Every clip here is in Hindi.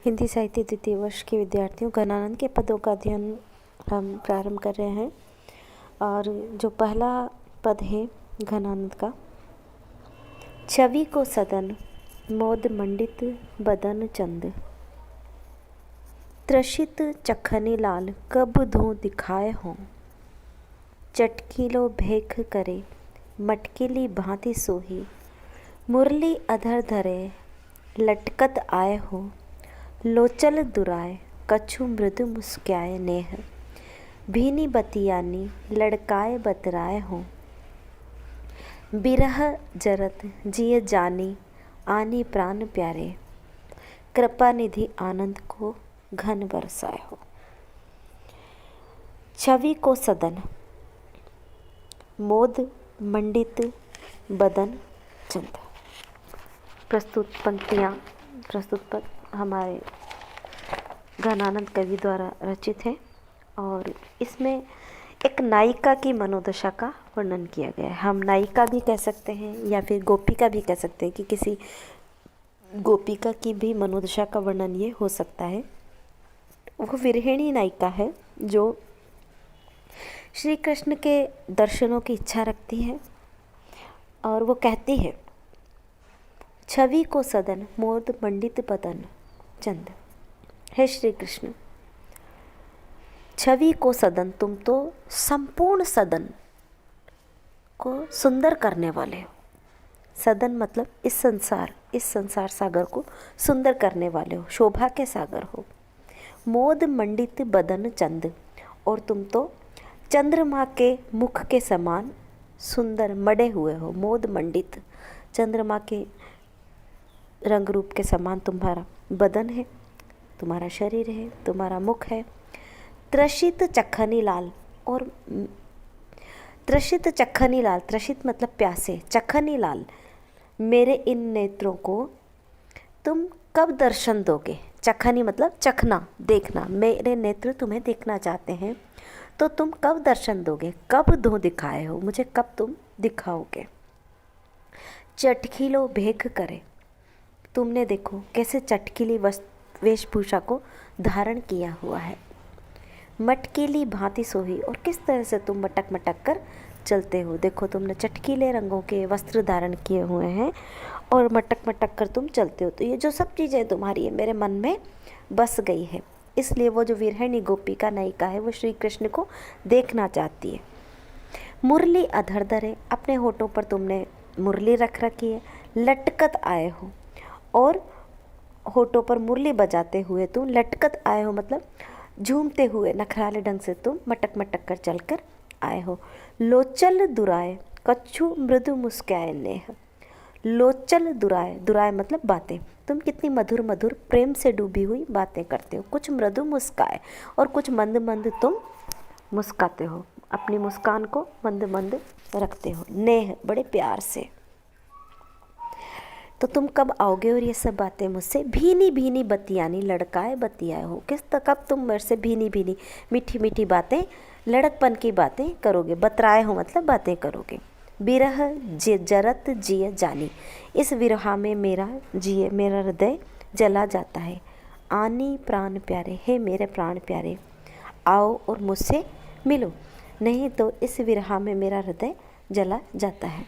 हिंदी साहित्य द्वितीय वर्ष के विद्यार्थियों घनानंद के पदों का अध्ययन हम प्रारंभ कर रहे हैं। और जो पहला पद है घनानंद का, छवि को सदन मोद मंडित बदन चंद, त्रषित चखनी लाल कब धूं दिखाए हों, चटकीलो भेख करे मटकीली भांति सोही, मुरली अधर धरे लटकत आए हो, लोचल दुराए कछु मृदु मुस्क्याए नेह, भीनी बतियानी लड़काए बतराए हों, बिरह जरत जिय जानी आनी प्राण प्यारे, कृपा निधि आनंद को घन बरसाए हो। छवि को सदन मोद मंडित बदन चंद। प्रस्तुत पद हमारे घनानंद कवि द्वारा रचित है और इसमें एक नायिका की मनोदशा का वर्णन किया गया है। हम नायिका भी कह सकते हैं या फिर गोपिका भी कह सकते हैं कि किसी गोपिका की भी मनोदशा का वर्णन ये हो सकता है। वो विरहिणी नायिका है जो श्री कृष्ण के दर्शनों की इच्छा रखती है और वो कहती है, छवि को सदन मोद मंडित बदन चंद। हे श्री कृष्ण, छवि को सदन, तुम तो संपूर्ण सदन को सुंदर करने वाले हो। सदन मतलब इस संसार सागर को सुंदर करने वाले हो, शोभा के सागर हो। मोद मंडित बदन चंद, और तुम तो चंद्रमा के मुख के समान सुंदर मड़े हुए हो। मोद मंडित, चंद्रमा के रंग रूप के समान तुम्हारा बदन है, तुम्हारा शरीर है, तुम्हारा मुख है। त्रषित चखनी लाल, और त्रषित चखनी लाल, त्रषित मतलब प्यासे, चखनी लाल, मेरे इन नेत्रों को तुम कब दर्शन दोगे। चखनी मतलब चखना, देखना, मेरे नेत्र तुम्हें देखना चाहते हैं तो तुम कब दर्शन दोगे, कब धो दिखाए हो, मुझे कब तुम दिखाओगे। चटकीलो भेख करे, तुमने देखो कैसे चटकीली वेशभूषा को धारण किया हुआ है। मटकीली भांति सोही, और किस तरह से तुम मटक मटक कर चलते हो। देखो तुमने चटकीले रंगों के वस्त्र धारण किए हुए हैं और मटक मटक कर तुम चलते हो। तो ये जो सब चीज़ें तुम्हारी है मेरे मन में बस गई है। इसलिए वो जो विरहिणी गोपिका नायिका है वो श्री कृष्ण को देखना चाहती है। मुरली अधर धरे, अपने होठों पर तुमने मुरली रख रखी है। लटकत आए हो, और होठों पर मुरली बजाते हुए तुम लटकत आए हो, मतलब झूमते हुए नखराले ढंग से तुम मटक मटक कर चलकर आए हो। लोचल दुराए कछु मृदु मुस्काए नेह, लोचल दुराए, दुराए मतलब बातें, तुम कितनी मधुर मधुर प्रेम से डूबी हुई बातें करते हो। कुछ मृदु मुस्काए, और कुछ मंद मंद तुम मुस्काते हो, अपनी मुस्कान को मंद मंद रखते हो। नेह, बड़े प्यार से। तो तुम कब आओगे और ये सब बातें मुझसे भीनी भीनी बतियानी लड़काए बतियाए हो। कब तुम मेरे से भीनी भीनी मीठी मीठी बातें, लड़कपन की बातें करोगे। बतराए हो मतलब बातें करोगे। बिरह जरत जिय जानी, इस विरहा में मेरा हृदय जला जाता है। आनी प्राण प्यारे, हे मेरे प्राण प्यारे, आओ और मुझसे मिलो, नहीं तो इस विरहा में मेरा हृदय जला जाता है।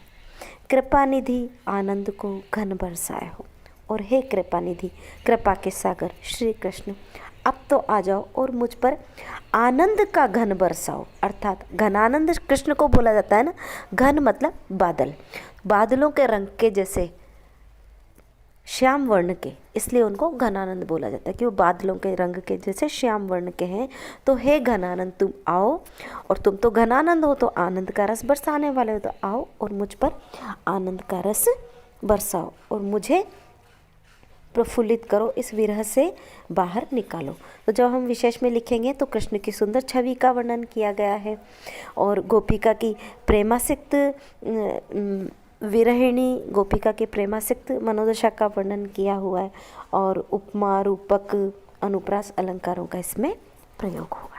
कृपा निधि आनंद को घन बरसाए हो, और हे कृपा निधि, कृपा के सागर श्री कृष्ण, अब तो आ जाओ और मुझ पर आनंद का घन बरसाओ। अर्थात घनानंद कृष्ण को बोला जाता है ना। घन मतलब बादल, बादलों के रंग के जैसे श्याम वर्ण के, इसलिए उनको घनानंद बोला जाता है कि वो बादलों के रंग के जैसे श्याम वर्ण के हैं। तो हे घनानंद, तुम आओ, और तुम तो घनानंद हो तो आनंद का रस बरसाने वाले हो, तो आओ और मुझ पर आनंद का रस बरसाओ और मुझे प्रफुल्लित करो, इस विरह से बाहर निकालो। तो जब हम विशेष में लिखेंगे तो कृष्ण की सुंदर छवि का वर्णन किया गया है और गोपिका की प्रेमासक्त विरहिणी गोपिका के प्रेमासक्त मनोदशा का वर्णन किया हुआ है और उपमा रूपक अनुप्रास अलंकारों का इसमें प्रयोग हुआ।